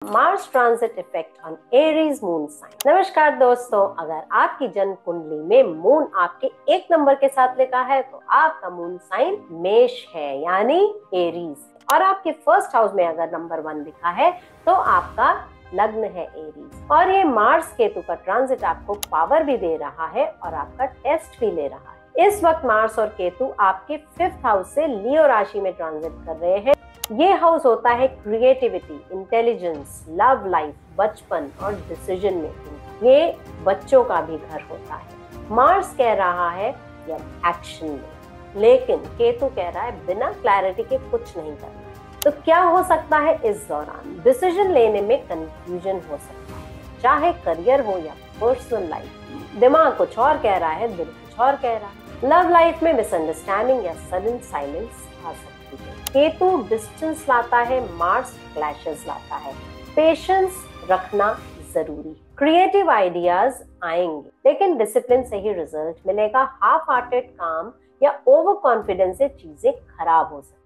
Mars transit effect on Aries moon sign. नमस्कार दोस्तों, अगर आपकी जन्म कुंडली में मून आपके 1 नंबर के साथ लिखा है तो आपका मून साइन मेष है यानी एरीज, और आपके फर्स्ट हाउस में अगर नंबर 1 लिखा है तो आपका लग्न है एरीज। और ये मार्स केतु का ट्रांजिट आपको पावर भी दे रहा है और आपका टेस्ट भी ले रहा है। इस वक्त मार्स और केतु आपके 5th हाउस से लियो राशि में ट्रांजिट कर रहे हैं। ये हाउस होता है क्रिएटिविटी, इंटेलिजेंस, लव लाइफ, बचपन और डिसीजन मेकिंग। ये बच्चों का भी घर होता है। मार्स कह रहा है जब एक्शन ले, लेकिन केतु कह रहा है बिना क्लैरिटी के कुछ नहीं करना। तो क्या हो सकता है इस दौरान? डिसीजन लेने में कंफ्यूजन हो सकता है, चाहे करियर हो या पर्सनल लाइफ। दिमाग कुछ और कह रहा है, दिल कुछ और कह रहा है। लव लाइफ में मिसअंडरस्टैंडिंग या सडन साइलेंस आ सकती है। केतु डिस्टेंस लाता है, मार्स क्लैशेस लाता है। पेशेंस रखना जरूरी। क्रिएटिव आइडियाज आएंगे, लेकिन डिसिप्लिन से ही रिजल्ट मिलेगा। हाफ हार्टेड काम या ओवर कॉन्फिडेंस से चीजें खराब हो सकती।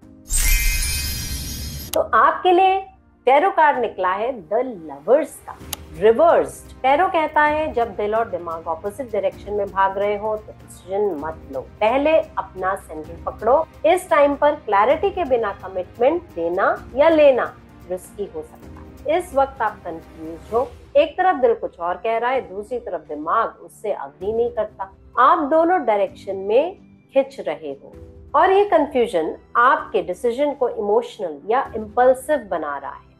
तो आपके लिए टैरो कार्ड निकला है द लवर्स का रिवर्स्ड। टैरो कहता है जब दिल और दिमाग ऑपोजिट डायरेक्शन में भाग रहे हो तो डिसीजन मत लो, पहले अपना सेंटर पकड़ो। इस टाइम पर क्लैरिटी के बिना कमिटमेंट देना या लेना रिस्की हो सकता है। इस वक्त आप कंफ्यूज हो, एक तरफ दिल कुछ और कह रहा है, दूसरी तरफ दिमाग उससे अग्री नहीं करता। आप दोनों डायरेक्शन में खिंच रहे हो और ये कंफ्यूजन आपके डिसीजन को इमोशनल या इम्पल्सिव बना रहा है।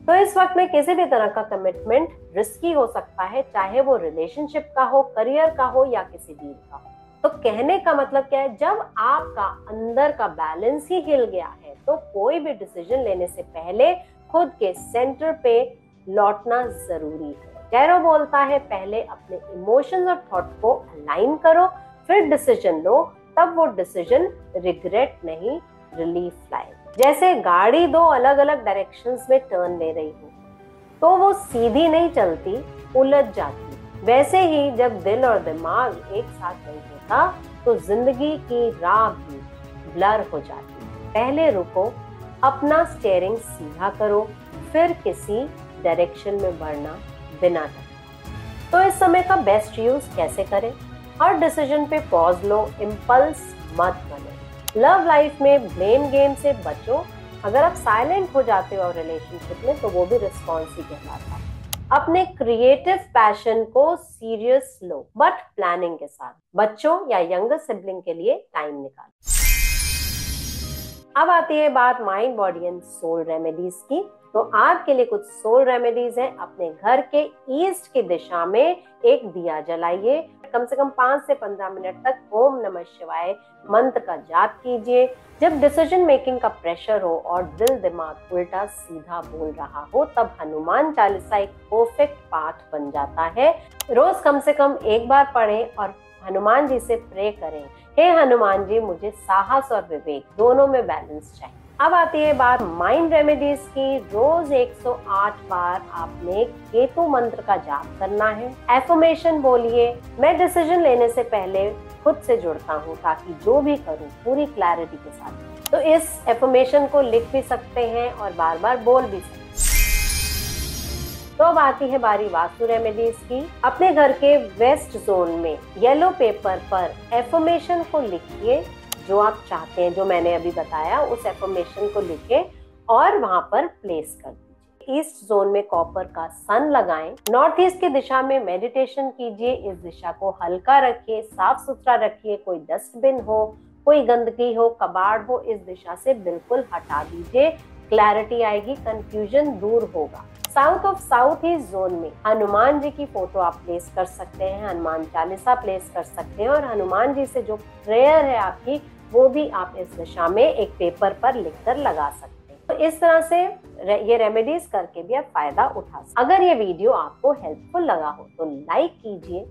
तो इस वक्त में किसी भी तरह का कमिटमेंट रिस्की हो सकता है, चाहे वो रिलेशनशिप का हो, करियर का हो या किसी डील का हो। तो कहने का मतलब क्या है, जब आपका अंदर का बैलेंस ही हिल गया है तो कोई भी डिसीजन लेने से पहले खुद के सेंटर पे लौटना जरूरी है। टैरो बोलता है पहले अपने इमोशंस और थॉट को अलाइन करो, फिर डिसीजन लो, तब वो डिसीजन रिग्रेट नहीं रिलीफ लाए। जैसे गाड़ी 2 अलग अलग डायरेक्शंस में टर्न ले रही हो तो वो सीधी नहीं चलती, उलझ जाती। वैसे ही जब दिल और दिमाग एक साथ नहीं होता तो जिंदगी की राह भी ब्लर हो जाती है। पहले रुको, अपना स्टीयरिंग सीधा करो, फिर किसी डायरेक्शन में बढ़ना बिना डर। तो इस समय का बेस्ट यूज कैसे करें? हर डिसीजन पे पॉज लो, इम्पल्स मत बनो। लव लाइफ में ब्लेम गेम से बचो। अगर आप साइलेंट हो जाते हो रिलेशनशिप में तो वो भी रिस्पॉन्स ही कहलाता है। अपने क्रिएटिव पैशन को सीरियस लो, बट प्लानिंग के साथ। बच्चों या यंगर सिबलिंग के लिए टाइम निकालो। अब आती है बात mind, body and soul remedies की। तो आपके लिए कुछ सोल रेमेडीज हैं। अपने घर के ईस्ट की दिशा में एक दिया जलाइए। कम से कम 5 से 15 मिनट तक ओम नमः शिवाय मंत्र का जाप कीजिए। जब डिसीजन मेकिंग का प्रेशर हो और दिल दिमाग उल्टा सीधा बोल रहा हो तब हनुमान चालीसा एक परफेक्ट पाठ बन जाता है। रोज कम से कम 1 बार पढ़ें और हनुमान जी से प्रे करें, हे हनुमान जी मुझे साहस और विवेक दोनों में बैलेंस चाहिए। अब आती है बात माइंड रेमेडीज की। रोज 108 बार आपने केतु मंत्र का जाप करना है। एफर्मेशन बोलिए, मैं डिसीजन लेने से पहले खुद से जुड़ता हूँ ताकि जो भी करूँ पूरी क्लैरिटी के साथ। तो इस एफर्मेशन को लिख भी सकते हैं और बार बार बोल भी सकते हैं। तो अब आती है बारी वास्तु रेमेडीज की। अपने घर के वेस्ट जोन में येलो पेपर पर एफर्मेशन को लिखिए, जो आप चाहते हैं, जो मैंने अभी बताया उस एफर्मेशन को लिखें और वहां पर प्लेस कर दीजिए। ईस्ट जोन में कॉपर का सन लगाएं। नॉर्थ ईस्ट की दिशा में मेडिटेशन कीजिए। इस दिशा को हल्का रखिए, साफ सुथरा रखिए। कोई डस्टबिन हो, कोई गंदगी हो, कबाड़ हो, इस दिशा से बिल्कुल हटा दीजिए। क्लैरिटी आएगी, कंफ्यूजन दूर होगा। South of south east zone में हनुमान जी की फोटो आप प्लेस कर सकते हैं, हनुमान चालीसा प्लेस कर सकते हैं और हनुमान जी से जो प्रेयर है आपकी वो भी आप इस दिशा में एक पेपर पर लिखकर लगा सकते हैं। तो इस तरह से ये रेमेडीज करके भी आप फायदा उठा सकते हैं। अगर ये वीडियो आपको हेल्पफुल लगा हो तो लाइक कीजिए,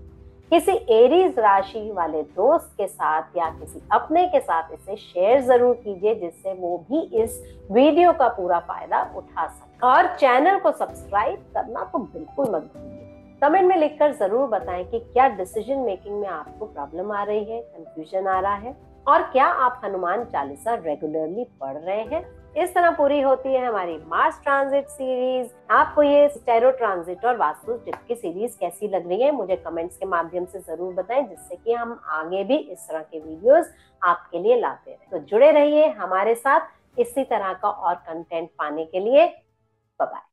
किसी एरीज राशि वाले दोस्त के साथ या किसी अपने के साथ इसे शेयर जरूर कीजिए जिससे वो भी इस वीडियो का पूरा फायदा उठा सके। और चैनल को सब्सक्राइब करना तो बिल्कुल मत भूलिए। कमेंट में लिखकर जरूर बताएं कि क्या डिसीजन मेकिंग में आपको प्रॉब्लम आ रही है, कंफ्यूजन आ रहा है और क्या आप हनुमान चालीसा रेगुलरली पढ़ रहे हैं। इस तरह पूरी होती है हमारी मार्स ट्रांजिट सीरीज। आपको ये स्टेरो ट्रांजिट और वास्तु टिप की सीरीज कैसी लग रही है मुझे कमेंट्स के माध्यम से जरूर बताएं, जिससे कि हम आगे भी इस तरह के वीडियोस आपके लिए लाते रहें। तो जुड़े रहिए हमारे साथ इसी तरह का और कंटेंट पाने के लिए। Bye bye.